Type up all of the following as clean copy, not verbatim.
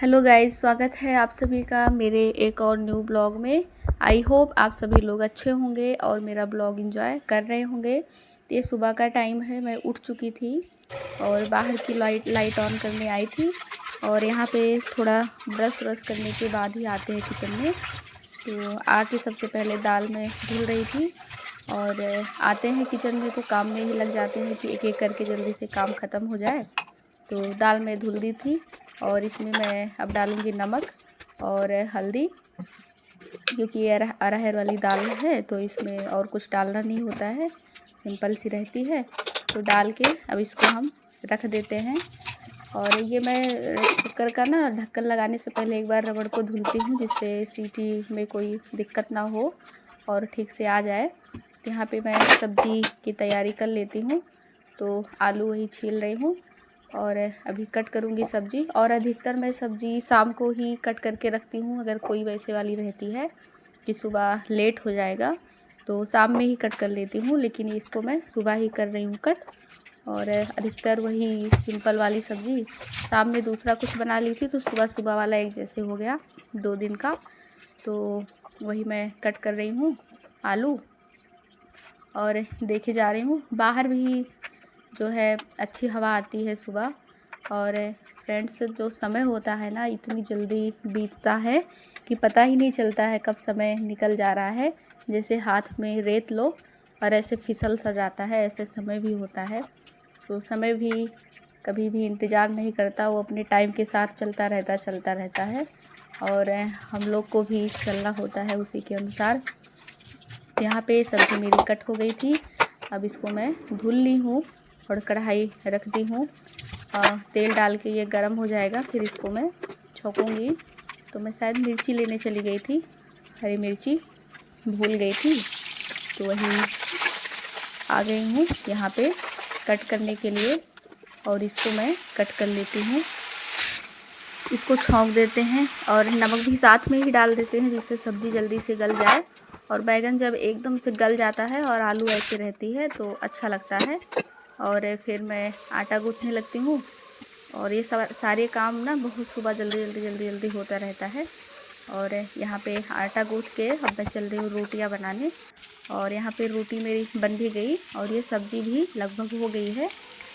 Hello guys, स्वागत है आप सभी का मेरे एक और न्यू ब्लॉग में। आई होप आप सभी लोग अच्छे होंगे और मेरा ब्लॉग एंजॉय कर रहे होंगे। तो ये सुबह का टाइम है, मैं उठ चुकी थी और बाहर की लाइट ऑन करने आई थी। और यहाँ पे थोड़ा ब्रश करने के बाद ही आते हैं किचन में। तो आके सबसे पहले दाल में धुल रही थी और आते हैं किचन में तो काम में ही लग जाते हैं कि एक एक करके जल्दी से काम ख़त्म हो जाए। तो दाल में धुल दी थी और इसमें मैं अब डालूँगी नमक और हल्दी, क्योंकि ये अरहर वाली दाल है तो इसमें और कुछ डालना नहीं होता है, सिंपल सी रहती है। तो डाल के अब इसको हम रख देते हैं। और ये मैं कुकर का ना ढक्कन लगाने से पहले एक बार रबड़ को धुलती हूँ, जिससे सीटी में कोई दिक्कत ना हो और ठीक से आ जाए। तो यहाँ पे मैं सब्ज़ी की तैयारी कर लेती हूँ। तो आलू वही छील रही हूँ और अभी कट करूँगी सब्ज़ी। और अधिकतर मैं सब्ज़ी शाम को ही कट करके रखती हूँ, अगर कोई वैसे वाली रहती है कि सुबह लेट हो जाएगा तो शाम में ही कट कर लेती हूँ, लेकिन इसको मैं सुबह ही कर रही हूँ कट। और अधिकतर वही सिंपल वाली सब्ज़ी, शाम में दूसरा कुछ बना ली थी तो सुबह सुबह वाला एक जैसे हो गया 2 दिन का। तो वही मैं कट कर रही हूँ आलू और देखे जा रही हूँ। बाहर भी जो है अच्छी हवा आती है सुबह। और फ्रेंड्स, जो समय होता है ना इतनी जल्दी बीतता है कि पता ही नहीं चलता है कब समय निकल जा रहा है। जैसे हाथ में रेत लो और ऐसे फिसल सा जाता है, ऐसे समय भी होता है। तो समय भी कभी भी इंतज़ार नहीं करता, वो अपने टाइम के साथ चलता रहता है और हम लोग को भी चलना होता है उसी के अनुसार। यहाँ पे सब्ज़ी मेरी कट हो गई थी, अब इसको मैं धुल ली हूँ और कढ़ाई रख दी हूँ। तेल डाल के ये गरम हो जाएगा, फिर इसको मैं छौंकूँगी। तो मैं शायद मिर्ची लेने चली गई थी, हरी मिर्ची भूल गई थी, तो वही आ गई हूँ यहाँ पे कट करने के लिए और इसको मैं कट कर लेती हूँ। इसको छौंक देते हैं और नमक भी साथ में ही डाल देते हैं, जिससे सब्ज़ी जल्दी से गल जाए। और बैगन जब एकदम से गल जाता है और आलू ऐसे रहती है तो अच्छा लगता है। और फिर मैं आटा गूँथने लगती हूँ और ये सब सारे काम ना बहुत सुबह जल्दी होता रहता है। और यहाँ पे आटा गूँथ के अब मैं चल रही हूँ रोटियाँ बनाने। और यहाँ पे रोटी मेरी बन भी गई और ये सब्ज़ी भी लगभग हो गई है।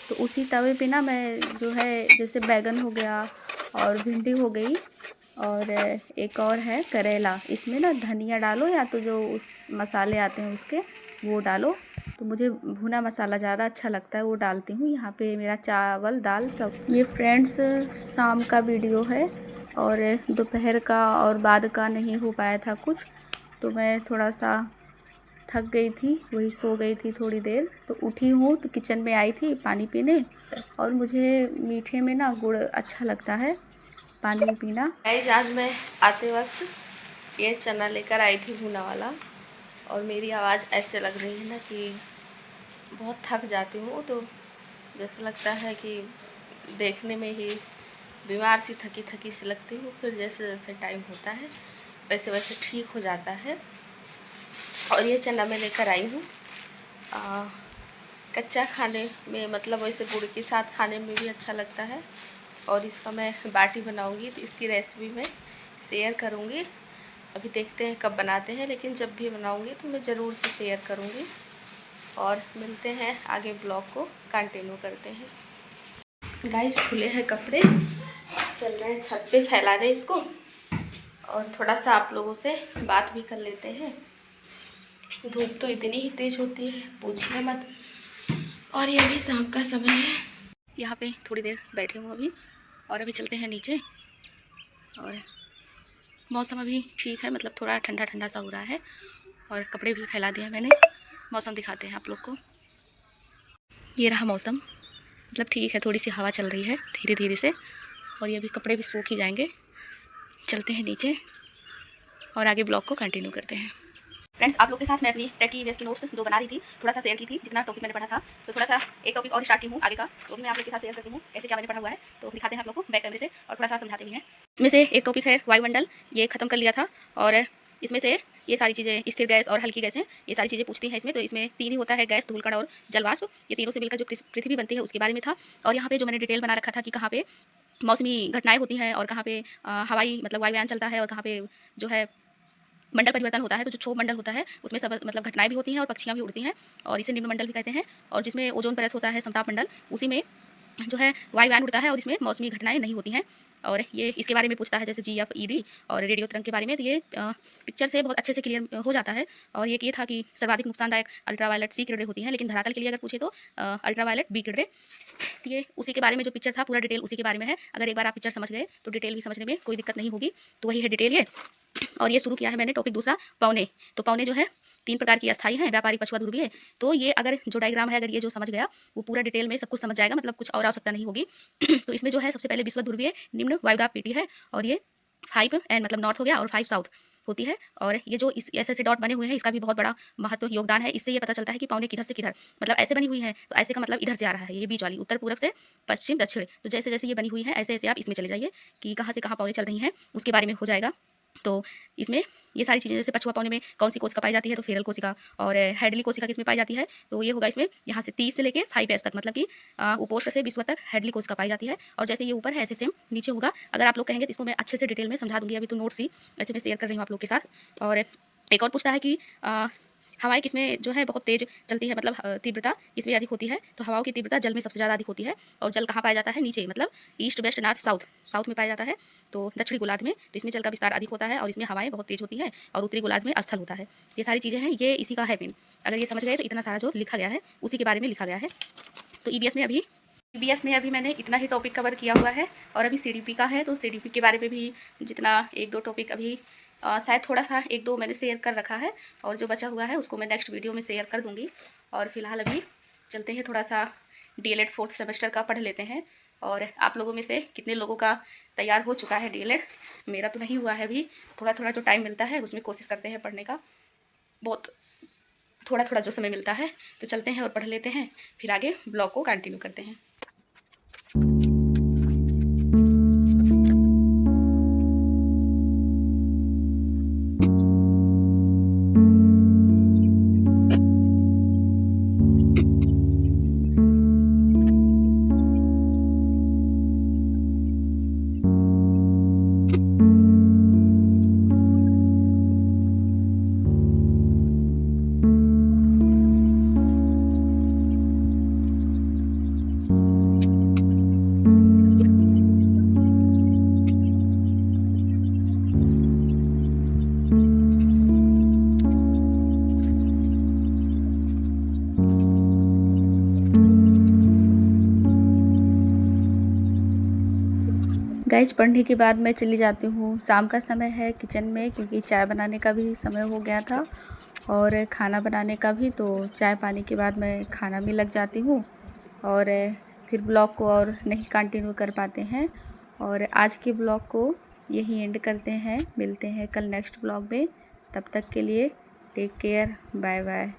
तो उसी तवे पे ना मैं जो है, जैसे बैगन हो गया और भिंडी हो गई और एक और है करेला, इसमें ना धनिया डालो या तो जो उस मसाले आते हैं उसके वो डालो। तो मुझे भुना मसाला ज़्यादा अच्छा लगता है, वो डालती हूँ। यहाँ पे मेरा चावल दाल सब। ये फ्रेंड्स शाम का वीडियो है और दोपहर का और बाद का नहीं हो पाया था कुछ, तो मैं थोड़ा सा थक गई थी, वही सो गई थी थोड़ी देर। तो उठी हूँ तो किचन में आई थी पानी पीने, और मुझे मीठे में ना गुड़ अच्छा लगता है पानी पीना। आज मैं आते वक्त ये चना लेकर आई थी भुना वाला, और मेरी आवाज़ ऐसे लग रही है ना कि बहुत थक जाती हूँ, तो जैसे लगता है कि देखने में ही बीमार सी थकी थकी सी लगती हूँ। फिर जैसे जैसे टाइम होता है वैसे वैसे ठीक हो जाता है। और ये चना मैं लेकर आई हूँ। कच्चा खाने में, मतलब वैसे गुड़ के साथ खाने में भी अच्छा लगता है। और इसका मैं बाटी बनाऊंगी तो इसकी रेसिपी मैं शेयर करूंगी। अभी देखते हैं कब बनाते हैं, लेकिन जब भी बनाऊंगी तो मैं ज़रूर से शेयर करूंगी। और मिलते हैं आगे, ब्लॉग को कंटिन्यू करते हैं। गाइस, खुले हैं कपड़े, चल रहे हैं छत पे फैलाने इसको, और थोड़ा सा आप लोगों से बात भी कर लेते हैं। धूप तो इतनी ही तेज़ होती है, पूछिए मत। और ये भी शाम का समय है। यहाँ पे थोड़ी देर बैठे हूँ अभी, और अभी चलते हैं नीचे। और मौसम अभी ठीक है, मतलब थोड़ा ठंडा ठंडा सा हो रहा है, और कपड़े भी फैला दिए मैंने। मौसम दिखाते हैं आप लोग को। ये रहा मौसम, मतलब ठीक है, थोड़ी सी हवा चल रही है धीरे धीरे से, और ये अभी कपड़े भी सूख ही जाएंगे। चलते हैं नीचे और आगे ब्लॉग को कंटिन्यू करते हैं। फ्रेंड्स, आप लोग के साथ मैं अपनी टेकी वेस्ट नोट्स जो बना रही थी थोड़ा सा शेयर की थी, जितना टॉपिक मैंने पढ़ा था। तो थोड़ा सा एक टॉपिक और स्टार्ट की हूँ आगे का, तो मैं आप लोग के साथ शेयर करती हूँ कैसे क्या मैंने पढ़ा हुआ है। तो दिखाते हैं आप लोग को बैक कैमरे से, और थोड़ा सा समझाते भी हैं। इसमें से एक टॉपिक है वायुमंडल, ये खत्म कर लिया था। और इसमें से ये सारी चीज़ें, स्थिर गैस और हल्की गैसें, ये सारी चीज़ें पूछती हैं इसमें। तो इसमें 3 ही होता है, गैस, धूलकण और जलवाष्प। ये तीनों से मिलकर जो पृथ्वी बनती है उसके बारे में था। और यहाँ पे जो मैंने डिटेल बना रखा था कि कहाँ पे मौसमी घटनाएं होती हैं और कहाँ पे हवाई मतलब वायुयान चलता है और कहाँ पे जो है मंडल परिवर्तन होता है। तो जो क्षोभ मंडल होता है उसमें सब मतलब घटनाएं भी होती हैं और पक्षियाँ भी उड़ती हैं और इसे निम्न मंडल भी कहते हैं। और जिसमें ओजोन परत होता है, समताप मंडल, उसी में जो है वायुयान उड़ता है और इसमें मौसमी घटनाएं नहीं होती हैं। और ये इसके बारे में पूछता है जैसे GFED और रेडियो तरंग के बारे में। तो ये पिक्चर से बहुत अच्छे से क्लियर हो जाता है। और ये था कि सर्वाधिक नुकसानदायक अल्ट्रावायलेट C किरणें होती हैं, लेकिन धरातल के लिए अगर पूछे तो अल्ट्रावायलेट B किरणें। तो ये उसी के बारे में जो पिक्चर था, पूरा डिटेल उसी के बारे में है। अगर एक बार आप पिक्चर समझ गए तो डिटेल भी समझने में कोई दिक्कत नहीं होगी। तो वही है डिटेल ये। और ये शुरू किया है मैंने टॉपिक दूसरा, पौने। तो पौने जो है 3 प्रकार की अस्थायी हैं, व्यापारिक, पछुआ, ध्रुवीय। तो ये अगर जो डायग्राम है, अगर ये जो समझ गया वो पूरा डिटेल में सब कुछ समझ जाएगा, मतलब कुछ और आवश्यकता नहीं होगी। तो इसमें जो है सबसे पहले विश्व ध्रुवीय निम्न वायुदाब PT है और ये 5N मतलब नॉर्थ हो गया और 5 साउथ होती है। और ये जो इस ऐसे डॉट बने हुए हैं, इसका भी बहुत बड़ा महत्व योगदान है। इससे ये पता चलता है कि पौने किधर से किधर, मतलब ऐसे बनी हुई है तो ऐसे का मतलब इधर से आ रहा है, ये बीच वाली उत्तर पूरब से पश्चिम दक्षिण। तो जैसे जैसे ये बनी हुई है ऐसे ऐसे आप इसमें चले जाइए कि कहाँ से कहाँ पौने चल रही हैं, उसके बारे में हो जाएगा। तो इसमें ये सारी चीज़ें, जैसे पछुआ पौने में कौन सी कोशिका पाई जाती है, तो फेरल कोशिका। और हेडली कोशिका किसमें पाई जाती है, तो ये होगा इसमें यहाँ से 30 से लेके 5S तक, मतलब कि उपोष्ण से विश्व तक हेडली कोशिका पाई जाती है। और जैसे ये ऊपर है ऐसे सेम नीचे होगा। अगर आप लोग कहेंगे तो इसको मैं अच्छे से डिटेल में समझा दूंगी, अभी तो नोट्स ही ऐसे मैं शेयर कर रही हूँ आप लोग के साथ। और एक और पूछता है कि हवाएं किसमें जो है बहुत तेज चलती है, मतलब तीव्रता किसमें अधिक होती है, तो हवाओं की तीव्रता जल में सबसे ज़्यादा अधिक होती है। और जल कहाँ पाया जाता है, नीचे, मतलब east, west, north, south, south में पाया जाता है। तो दक्षिणी गोलार्ध में, तो इसमें जल का विस्तार अधिक होता है और इसमें हवाएं बहुत तेज होती हैं। और उत्तरी गोलार्ध में स्थल होता है। ये सारी चीज़ें हैं, ये इसी का है मेन। अगर ये समझ गए तो इतना सारा जो लिखा गया है उसी के बारे में लिखा गया है। तो EBS में अभी मैंने इतना ही टॉपिक कवर किया हुआ है। और अभी CDP का है, तो CDP के बारे में भी जितना 1-2 टॉपिक अभी शायद थोड़ा सा 1-2 मैंने शेयर कर रखा है, और जो बचा हुआ है उसको मैं नेक्स्ट वीडियो में शेयर कर दूँगी। और फिलहाल अभी चलते हैं, थोड़ा सा DLED 4th सेमेस्टर का पढ़ लेते हैं। और आप लोगों में से कितने लोगों का तैयार हो चुका है DLED? मेरा तो नहीं हुआ है अभी, थोड़ा थोड़ा जो टाइम मिलता है उसमें कोशिश करते हैं पढ़ने का, बहुत थोड़ा थोड़ा जो समय मिलता है। तो चलते हैं और पढ़ लेते हैं, फिर आगे ब्लॉग को कंटिन्यू करते हैं। गाइज, पढ़ने के बाद मैं चली जाती हूँ, शाम का समय है, किचन में, क्योंकि चाय बनाने का भी समय हो गया था और खाना बनाने का भी। तो चाय पानी के बाद मैं खाना में लग जाती हूँ और फिर ब्लॉग को और नहीं कंटिन्यू कर पाते हैं। और आज के ब्लॉग को यही एंड करते हैं, मिलते हैं कल नेक्स्ट ब्लॉग में। तब तक के लिए टेक केयर, बाय बाय।